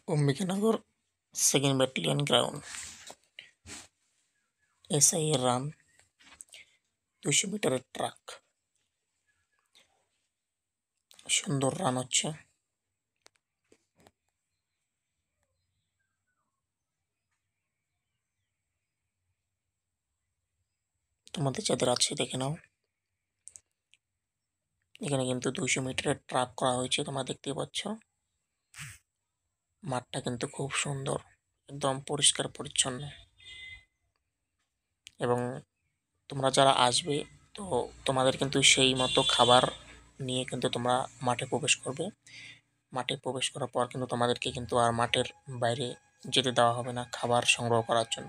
Ambikanagar second battalion ground. SI এর run 200 মিটারের truck. সুন্দর রান হচ্ছে। তোমাদের যাদের আছে দেখে নাও। এখানে কিন্তু 200 মিটারের ট্রাক করা হয়েছে, তোমরা দেখতে পাচ্ছ। মাঠটা কিন্তু খুব সুন্দর, একদম পরিষ্কার পরিচ্ছন্ন। এবং তোমরা যারা আসবে তো তোমাদের কিন্তু সেই মতো খাবার নিয়ে কিন্তু তোমরা মাঠে প্রবেশ করবে। মাঠে প্রবেশ করার পর কিন্তু তোমাদেরকে কিন্তু আর মাঠের বাইরে যেতে দেওয়া হবে না খাবার সংগ্রহ করার জন্য।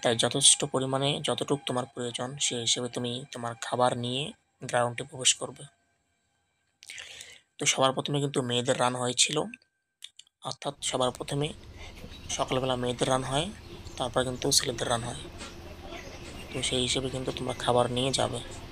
তাই যথেষ্ট পরিমাণে যতটুকু তোমার প্রয়োজন সেই হিসেবে তুমি তোমার খাবার নিয়ে গ্রাউন্ডে প্রবেশ করবে। তো সবার প্রথমে কিন্তু মেয়েদের রান হয়েছিল, অর্থাৎ সবার প্রথমে সকালবেলা মেয়েদের রান হয়, তারপর কিন্তু ছেলেদের রান হয়। তো সেই হিসেবে কিন্তু তোমরা খাবার নিয়ে যাবে।